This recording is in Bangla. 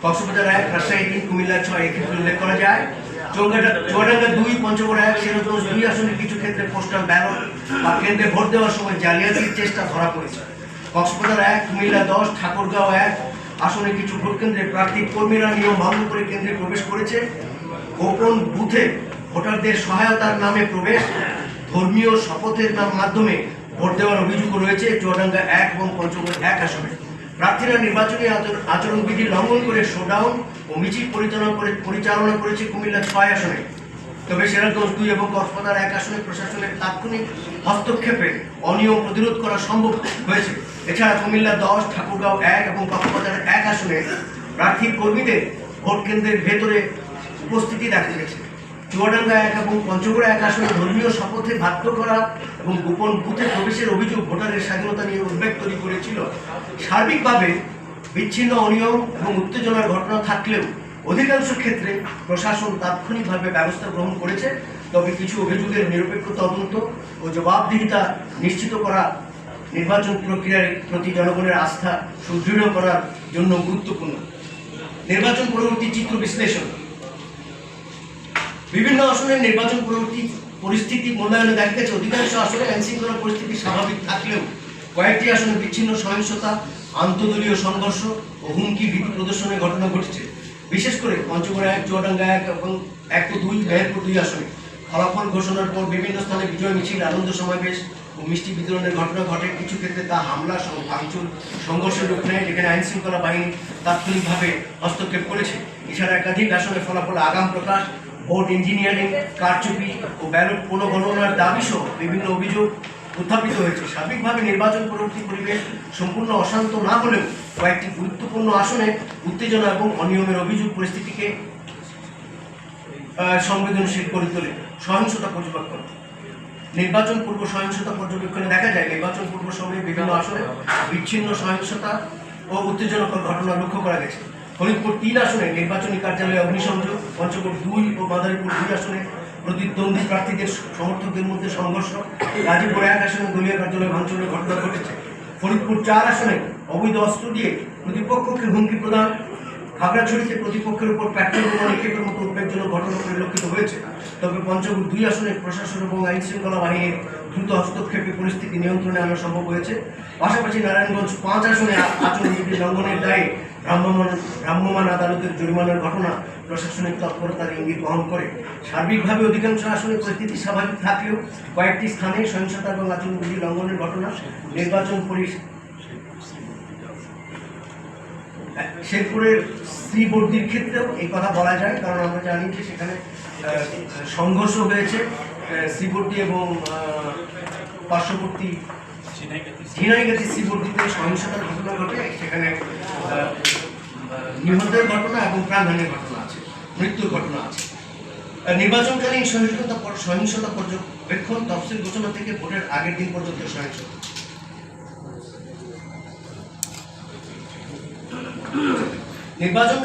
কক্সবাজার 1, রাজশাহী 3, কুমিল্লা 6 এক্ষেত্রে উল্লেখ করা যায়। চুয়াডাঙ্গা 2, পঞ্চগড় 1, সিরাজগঞ্জ 2 আসনে কিছু ক্ষেত্রে পোস্টাল ব্যালট বা কেন্দ্রে ভোট দেওয়ার সময় জালিয়াতির চেষ্টা ধরা পড়েছে। কক্সবাজার 1, কুমিল্লা 10, ঠাকুরগাঁও 1 আসনে কিছু ভোট কেন্দ্রে প্রার্থী কর্মীরা নিয়ম ভঙ্গ করে কেন্দ্রে প্রবেশ করেছে। গোপন বুথে ভোটারদের সহায়তার নামে প্রবেশ, ধর্মীয় শপথের মাধ্যমে ভোট দেওয়ার অভিযোগ রয়েছে চুয়াডাঙ্গা 1 এবং পঞ্চগড় 1 আসনে। প্রার্থীরা নির্বাচনী আচরণবিধি লঙ্ঘন করে শোডাউন ও মিছিল পরিচালনা করেছে কুমিল্লা 6 আসনে। তবে সিরাজগঞ্জ 2 এবং কক্সবাজার 1 আসনে প্রশাসনের তাৎক্ষণিক হস্তক্ষেপে অনিয়ম প্রতিরোধ করা সম্ভব হয়েছে। এছাড়া কুমিল্লা 10, ঠাকুরগাঁও 1 এবং কক্সবাজার 1 আসনে প্রার্থী কর্মীদের ভোট কেন্দ্রের ভেতরে উপস্থিতি দেখা গেছে। চুয়াডাঙ্গা 1 এবং পঞ্চগড় 1 আসনে ধর্মীয় শপথে বাধ্য করা এবং গোপন বুথে প্রবেশের অভিযোগ ভোটারের স্বাধীনতা নিয়ে উদ্বেগ তৈরি করেছিল। সার্বিকভাবে বিচ্ছিন্ন অনিয়ম এবং উত্তেজনার ঘটনা থাকলেও অধিকাংশ ক্ষেত্রে প্রশাসন তাৎক্ষণিকভাবে ব্যবস্থা গ্রহণ করেছে। তবে কিছু অভিযোগের নিরপেক্ষ তদন্ত ও জবাবদিহিতা নিশ্চিত করা নির্বাচন প্রক্রিয়ার প্রতি জনগণের আস্থা সুদৃঢ় করার জন্য গুরুত্বপূর্ণ। নির্বাচন পরবর্তী চিত্র বিশ্লেষণ। বিভিন্ন আসনের নির্বাচন পরবর্তী পরিস্থিতি মূল্যায়নে দেখা গেছে অধিকাংশ আসনে আইনশৃঙ্খলা পরিস্থিতি স্বাভাবিক থাকলেও কয়েকটি আসনে বিচ্ছিন্ন সহিংসতা, আন্তদলীয় সংঘর্ষ ও হুমকি ভীতি প্রদর্শনের ঘটনা ঘটেছে। বিশেষ করে পঞ্চগড় 1, চুয়াডাঙ্গা 1 এবং 1-2, মেহেরপুর 2 আসনে ফলাফল ঘোষণার পর বিভিন্ন স্থানে বিজয় মিছিল, আনন্দ সমাবেশ ও মিষ্টি বিতরণের ঘটনা ঘটে। কিছু ক্ষেত্রে তা হামলা, ভাঙচুর, সংঘর্ষের রূপ নেয়, যেখানে আইনশৃঙ্খলা বাহিনী তাৎক্ষণিকভাবে হস্তক্ষেপ করেছে। এছাড়া একাধিক আসনে ফলাফল আগাম প্রকাশ, ভোট ইঞ্জিনিয়ারিং, কারচুপি ও ব্যালট পুনঃগণনার দাবি সহ বিভিন্ন অভিযোগ উত্থাপিত হয়েছে। সার্বিকভাবে নির্বাচন পরবর্তী পরিবেশ সম্পূর্ণ অশান্ত না হলেও কয়েকটি গুরুত্বপূর্ণ আসনে উত্তেজনা এবং অনিয়মের অভিযোগ পরিস্থিতিকে সংবেদনশীল করে তোলে। সহিংসতা পর্যবেক্ষণ। নির্বাচন পূর্ব সহিংসতা পর্যবেক্ষণে দেখা যায় নির্বাচন পূর্ব সময়ে বিভিন্ন আসনে বিচ্ছিন্ন সহিংসতা ও উত্তেজনকর ঘটনা লক্ষ্য করা গেছে। ফরিদপুর 3 আসনে নির্বাচনী কার্যালয়ে অগ্নিসংযোগ, পঞ্চগড় 2 ও মাদারীপুর 2 আসনে প্রতিদ্বন্দ্বী প্রার্থীদের সমর্থকদের মধ্যে সংঘর্ষ, গাজীপুর 1 আসনে দলীয় কার্যালয় ভাঙচুরের ঘটনা ঘটেছে। ফরিদপুর 4 আসনে অবৈধ অস্ত্র দিয়ে প্রতিপক্ষকে হুমকি প্রদান, খাগড়াছড়িতে প্রতিপক্ষের উপর পেট্রোল বোমা নিক্ষেপের মতো উদ্বেগজনক ঘটনা পরিলক্ষিত হয়েছে। তবে পঞ্চগড় 2 আসনে প্রশাসন এবং আইনশৃঙ্খলা বাহিনীর দ্রুত হস্তক্ষেপে পরিস্থিতি নিয়ন্ত্রণে আনা সম্ভব হয়েছে। পাশাপাশি নারায়ণগঞ্জ 5 আসনে আচরণবিধি লঙ্ঘনের দায়ে ভ্রাম্যমাণ আদালতের জরিমানার ঘটনা প্রশাসনিক তৎপরতার ইঙ্গিত বহন করে। সার্বিকভাবে অধিকাংশ আসনে পরিস্থিতি স্বাভাবিক থাকলেও কয়েকটি স্থানে সহিংসতা এবং আচরণবিধি লঙ্ঘনের ঘটনা নির্বাচন শেরপুরের শ্রীবর্দির ক্ষেত্রেও এই কথা বলা যায়, কারণ আমরা জানি যে সেখানে সংঘর্ষ হয়েছে। শ্রীবর্দি এবং পার্শ্ববর্তী ঝিনাইগাতি শ্রীবর্দিতে সহিংসতার ঘটনা ঘটে, সেখানে নিহতের ঘটনা এবং প্রাণহানির ঘটনা আছে, মৃত্যুর ঘটনা আছে। নির্বাচনকালীন সহিংসতা পর্যবেক্ষণ, তফসিল ঘোষণা থেকে ভোটের আগের দিন পর্যন্ত সহিংসতা। নির্বাচন